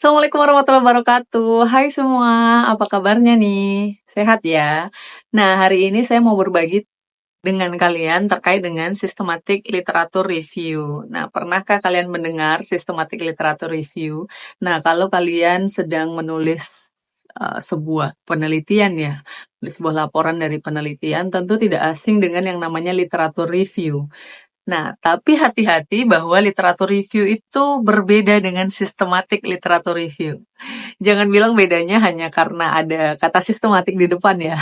Assalamualaikum warahmatullahi wabarakatuh. Hai semua, apa kabarnya nih? Sehat ya? Nah, hari ini saya mau berbagi dengan kalian terkait dengan sistematik literatur review. Nah, pernahkah kalian mendengar sistematik literatur review? Nah, kalau kalian sedang menulis sebuah penelitian ya, sebuah laporan dari penelitian, tentu tidak asing dengan yang namanya literatur review. Nah, tapi hati-hati bahwa literatur review itu berbeda dengan sistematik literatur review. Jangan bilang bedanya hanya karena ada kata sistematik di depan ya.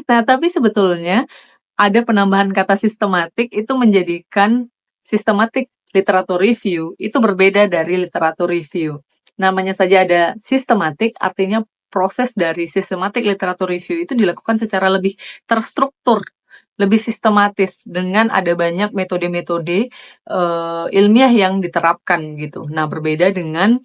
Nah, tapi sebetulnya ada penambahan kata sistematik itu menjadikan sistematik literatur review itu berbeda dari literatur review. Namanya saja ada sistematik, artinya proses dari sistematik literatur review itu dilakukan secara lebih terstruktur, lebih sistematis dengan ada banyak metode-metode ilmiah yang diterapkan gitu. Nah, berbeda dengan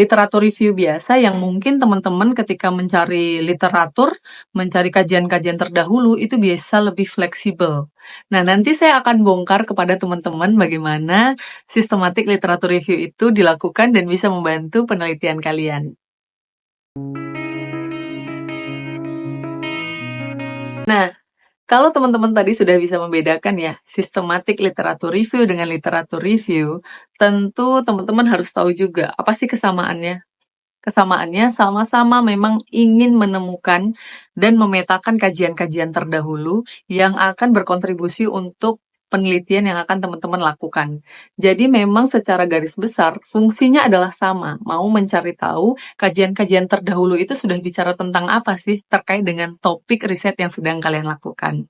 literatur review biasa yang mungkin teman-teman ketika mencari literatur, mencari kajian-kajian terdahulu itu biasa lebih fleksibel. Nah, nanti saya akan bongkar kepada teman-teman bagaimana sistematik literatur review itu dilakukan dan bisa membantu penelitian kalian. Nah, kalau teman-teman tadi sudah bisa membedakan ya, sistematik literatur review dengan literatur review, tentu teman-teman harus tahu juga apa sih kesamaannya. Kesamaannya sama-sama memang ingin menemukan dan memetakan kajian-kajian terdahulu yang akan berkontribusi untuk penelitian yang akan teman-teman lakukan. Jadi memang secara garis besar fungsinya adalah sama, mau mencari tahu kajian-kajian terdahulu itu sudah bicara tentang apa sih terkait dengan topik riset yang sedang kalian lakukan.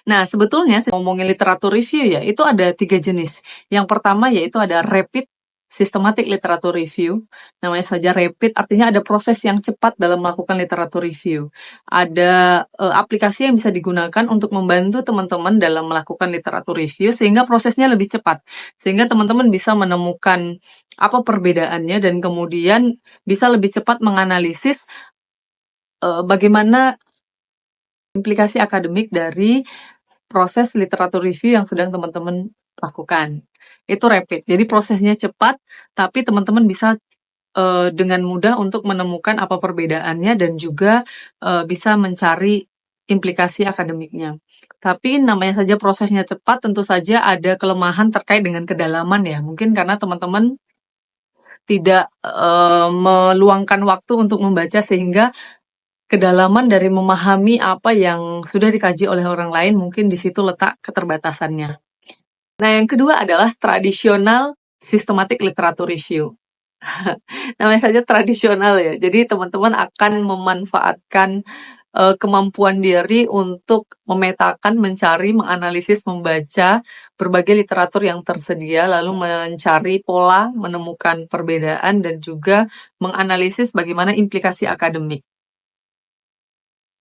Nah, sebetulnya ngomongin literatur review ya, itu ada 3 jenis. Yang pertama yaitu ada rapid systematic literatur review. Namanya saja rapid, artinya ada proses yang cepat dalam melakukan literatur review. Ada aplikasi yang bisa digunakan untuk membantu teman-teman dalam melakukan literatur review sehingga prosesnya lebih cepat. Sehingga teman-teman bisa menemukan apa perbedaannya dan kemudian bisa lebih cepat menganalisis bagaimana implikasi akademik dari proses literatur review yang sedang teman-teman lakukan. Itu rapid, jadi prosesnya cepat, tapi teman-teman bisa dengan mudah untuk menemukan apa perbedaannya dan juga bisa mencari implikasi akademiknya. Tapi namanya saja prosesnya cepat, tentu saja ada kelemahan terkait dengan kedalaman ya. Mungkin karena teman-teman tidak meluangkan waktu untuk membaca sehingga kedalaman dari memahami apa yang sudah dikaji oleh orang lain, mungkin di situ letak keterbatasannya. Nah, yang kedua adalah tradisional systematic literature review. Namanya saja tradisional ya, jadi teman-teman akan memanfaatkan kemampuan diri untuk memetakan, mencari, menganalisis, membaca berbagai literatur yang tersedia, lalu mencari pola, menemukan perbedaan, dan juga menganalisis bagaimana implikasi akademik.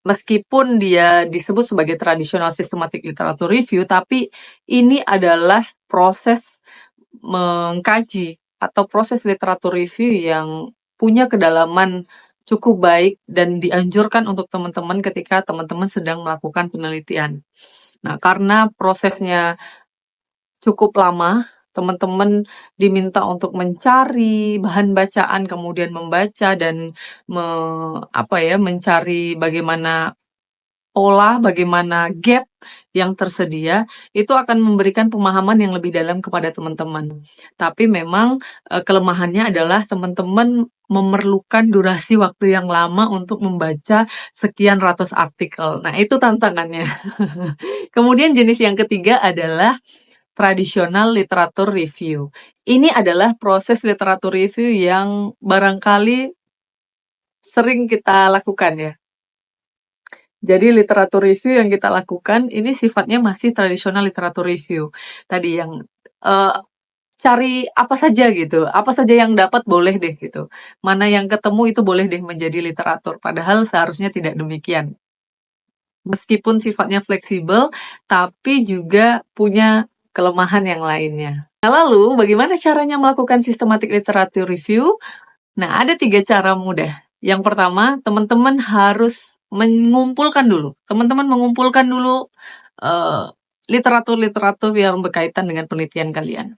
Meskipun dia disebut sebagai tradisional systematic literature review, tapi ini adalah proses mengkaji atau proses literatur review yang punya kedalaman cukup baik dan dianjurkan untuk teman-teman ketika teman-teman sedang melakukan penelitian. Nah, karena prosesnya cukup lama, teman-teman diminta untuk mencari bahan bacaan, kemudian membaca dan mencari bagaimana pola, bagaimana gap yang tersedia, itu akan memberikan pemahaman yang lebih dalam kepada teman-teman. Tapi memang kelemahannya adalah teman-teman memerlukan durasi waktu yang lama untuk membaca sekian ratus artikel. Nah, itu tantangannya. Kemudian jenis yang ketiga adalah tradisional literatur review. Ini adalah proses literatur review yang barangkali sering kita lakukan ya. Jadi literatur review yang kita lakukan ini sifatnya masih tradisional literatur review. Tadi yang cari apa saja gitu, apa saja yang dapat boleh deh gitu. Mana yang ketemu itu boleh deh menjadi literatur, padahal seharusnya tidak demikian. Meskipun sifatnya fleksibel, tapi juga punya kelemahan yang lainnya. Nah, lalu bagaimana caranya melakukan systematic literature review? Nah, ada 3 cara mudah. Yang pertama, teman-teman harus mengumpulkan dulu. Teman-teman mengumpulkan dulu literatur-literatur yang berkaitan dengan penelitian kalian.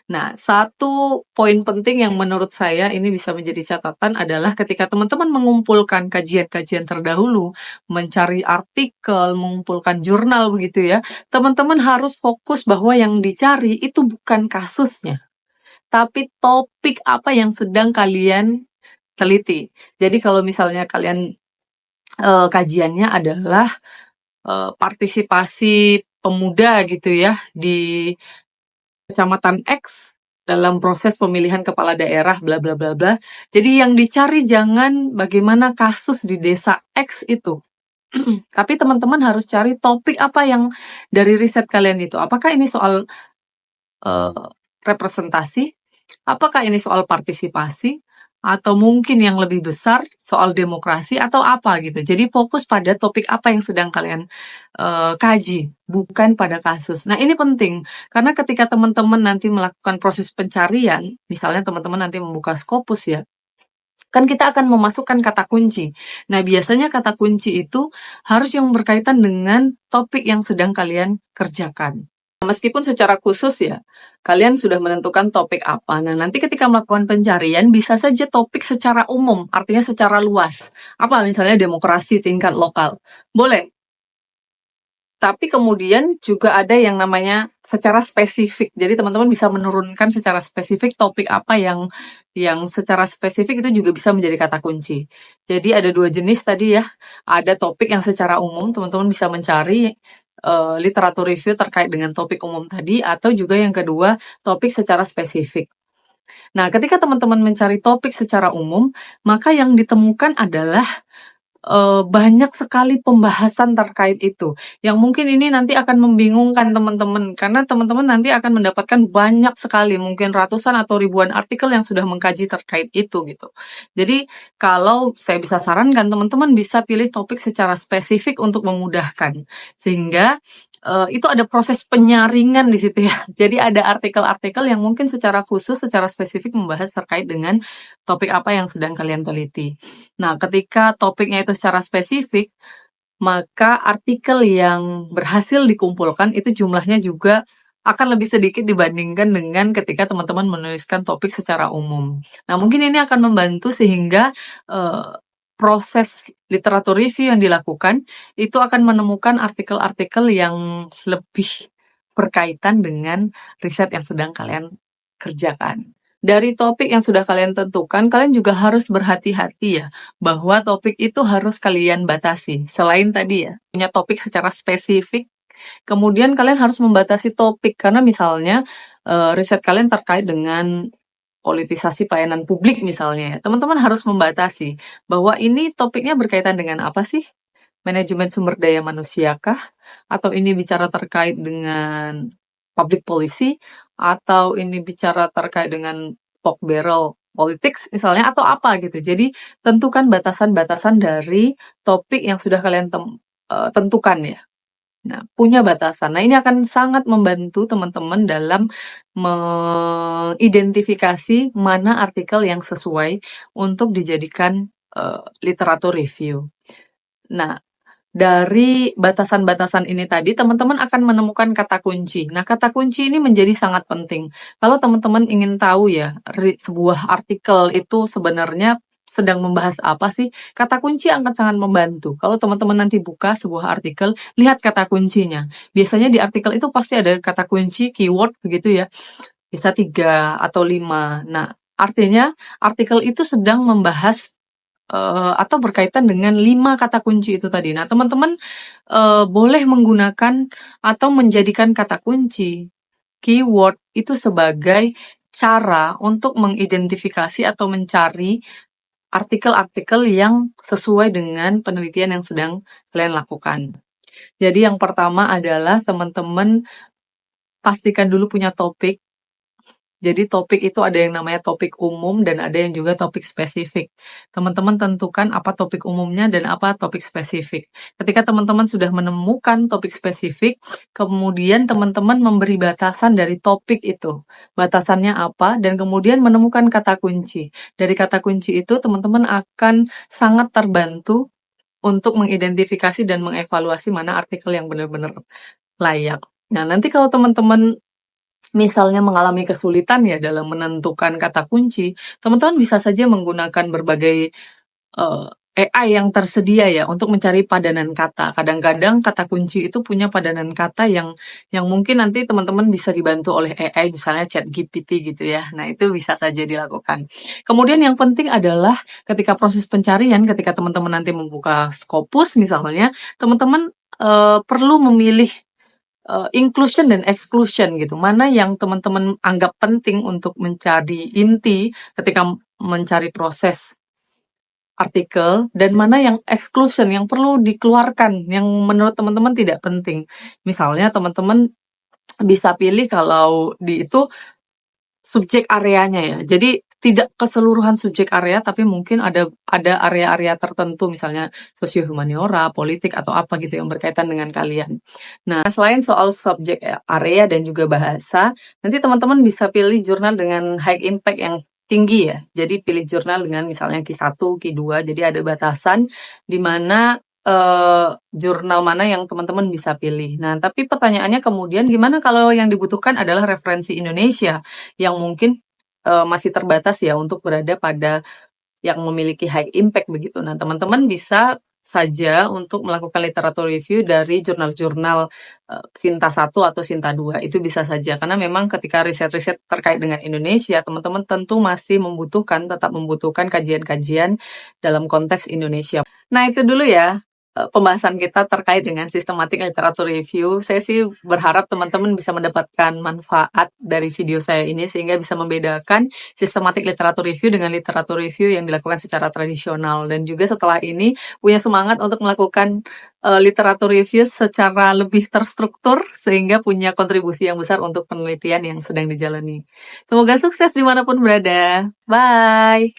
Nah, satu poin penting yang menurut saya ini bisa menjadi catatan adalah ketika teman-teman mengumpulkan kajian-kajian terdahulu, mencari artikel, mengumpulkan jurnal begitu ya, teman-teman harus fokus bahwa yang dicari itu bukan kasusnya, tapi topik apa yang sedang kalian teliti. Jadi kalau misalnya kalian kajiannya adalah partisipasi pemuda gitu ya di Kecamatan X dalam proses pemilihan kepala daerah bla bla bla bla. Jadi yang dicari jangan bagaimana kasus di desa X itu. Tapi teman-teman harus cari topik apa yang dari riset kalian itu. Apakah ini soal eh, representasi? Apakah ini soal partisipasi? Atau mungkin yang lebih besar soal demokrasi atau apa gitu. Jadi fokus pada topik apa yang sedang kalian kaji, bukan pada kasus. Nah ini penting, karena ketika teman-teman nanti melakukan proses pencarian, misalnya teman-teman nanti membuka Scopus ya, kan kita akan memasukkan kata kunci. Nah biasanya kata kunci itu harus yang berkaitan dengan topik yang sedang kalian kerjakan. Meskipun secara khusus ya, kalian sudah menentukan topik apa. Nah, nanti ketika melakukan pencarian, bisa saja topik secara umum, artinya secara luas. Apa misalnya demokrasi tingkat lokal. Boleh. Tapi kemudian juga ada yang namanya secara spesifik. Jadi teman-teman bisa menurunkan secara spesifik topik apa yang secara spesifik itu juga bisa menjadi kata kunci. Jadi ada dua jenis tadi ya. Ada topik yang secara umum, teman-teman bisa mencari literatur review terkait dengan topik umum tadi, atau juga yang kedua, topik secara spesifik. Nah, ketika teman-teman mencari topik secara umum, maka yang ditemukan adalah banyak sekali pembahasan terkait itu, yang mungkin ini nanti akan membingungkan teman-teman, karena teman-teman nanti akan mendapatkan banyak sekali, mungkin ratusan atau ribuan artikel yang sudah mengkaji terkait itu, gitu. Jadi, kalau saya bisa sarankan, teman-teman bisa pilih topik secara spesifik untuk memudahkan, sehingga itu ada proses penyaringan di situ ya. Jadi ada artikel-artikel yang mungkin secara khusus, secara spesifik membahas terkait dengan topik apa yang sedang kalian teliti. Nah, ketika topiknya itu secara spesifik, maka artikel yang berhasil dikumpulkan itu jumlahnya juga akan lebih sedikit dibandingkan dengan ketika teman-teman menuliskan topik secara umum. Nah, mungkin ini akan membantu sehingga proses literatur review yang dilakukan itu akan menemukan artikel-artikel yang lebih berkaitan dengan riset yang sedang kalian kerjakan. Dari topik yang sudah kalian tentukan, kalian juga harus berhati-hati ya, bahwa topik itu harus kalian batasi. Selain tadi ya, punya topik secara spesifik, kemudian kalian harus membatasi topik, karena misalnya riset kalian terkait dengan politisasi pelayanan publik misalnya ya, teman-teman harus membatasi bahwa ini topiknya berkaitan dengan apa sih? Manajemen sumber daya manusiakah? Atau ini bicara terkait dengan public policy? Atau ini bicara terkait dengan pork barrel politics misalnya? Atau apa gitu. Jadi tentukan batasan-batasan dari topik yang sudah kalian tentukan ya. Nah, punya batasan. Nah, ini akan sangat membantu teman-teman dalam mengidentifikasi mana artikel yang sesuai untuk dijadikan literatur review. Nah, dari batasan-batasan ini tadi, teman-teman akan menemukan kata kunci. Nah, kata kunci ini menjadi sangat penting. Kalau teman-teman ingin tahu ya, sebuah artikel itu sebenarnya sedang membahas apa sih, kata kunci akan sangat membantu. Kalau teman-teman nanti buka sebuah artikel, lihat kata kuncinya. Biasanya di artikel itu pasti ada kata kunci, keyword begitu ya. Bisa 3 atau 5. Nah, artinya artikel itu sedang membahas atau berkaitan dengan 5 kata kunci itu tadi. Nah, teman-teman boleh menggunakan atau menjadikan kata kunci, keyword itu sebagai cara untuk mengidentifikasi atau mencari artikel-artikel yang sesuai dengan penelitian yang sedang kalian lakukan. Jadi yang pertama adalah teman-teman pastikan dulu punya topik. Jadi topik itu ada yang namanya topik umum dan ada yang juga topik spesifik. Teman-teman tentukan apa topik umumnya dan apa topik spesifik. Ketika teman-teman sudah menemukan topik spesifik, kemudian teman-teman memberi batasan dari topik itu. Batasannya apa dan kemudian menemukan kata kunci. Dari kata kunci itu teman-teman akan sangat terbantu untuk mengidentifikasi dan mengevaluasi mana artikel yang benar-benar layak. Nah, nanti kalau teman-teman misalnya mengalami kesulitan ya dalam menentukan kata kunci, teman-teman bisa saja menggunakan berbagai AI yang tersedia ya untuk mencari padanan kata. Kadang-kadang kata kunci itu punya padanan kata yang mungkin nanti teman-teman bisa dibantu oleh AI, misalnya ChatGPT gitu ya. Nah, itu bisa saja dilakukan. Kemudian yang penting adalah ketika proses pencarian, ketika teman-teman nanti membuka Scopus misalnya, teman-teman perlu memilih inclusion dan exclusion gitu. Mana yang teman-teman anggap penting untuk mencari inti ketika mencari proses artikel, dan mana yang exclusion, yang perlu dikeluarkan, yang menurut teman-teman tidak penting. Misalnya teman-teman bisa pilih kalau di itu subjek areanya ya. Jadi tidak keseluruhan subjek area, tapi mungkin ada area-area tertentu, misalnya sosio humaniora, politik atau apa gitu yang berkaitan dengan kalian. Nah, selain soal subjek area dan juga bahasa, nanti teman-teman bisa pilih jurnal dengan high impact yang tinggi ya. Jadi pilih jurnal dengan misalnya Q1, Q2, jadi ada batasan di mana jurnal mana yang teman-teman bisa pilih. Nah, tapi pertanyaannya kemudian gimana kalau yang dibutuhkan adalah referensi Indonesia yang mungkin masih terbatas ya untuk berada pada yang memiliki high impact begitu. Nah, teman-teman bisa saja untuk melakukan literatur review dari jurnal-jurnal Sinta 1 atau Sinta 2. Itu bisa saja karena memang ketika riset-riset terkait dengan Indonesia, teman-teman tentu masih tetap membutuhkan kajian-kajian dalam konteks Indonesia. Nah, itu dulu ya pembahasan kita terkait dengan sistematik literatur review. Saya sih berharap teman-teman bisa mendapatkan manfaat dari video saya ini sehingga bisa membedakan sistematik literatur review dengan literatur review yang dilakukan secara tradisional, dan juga setelah ini punya semangat untuk melakukan literatur review secara lebih terstruktur sehingga punya kontribusi yang besar untuk penelitian yang sedang dijalani. Semoga sukses dimanapun berada. Bye!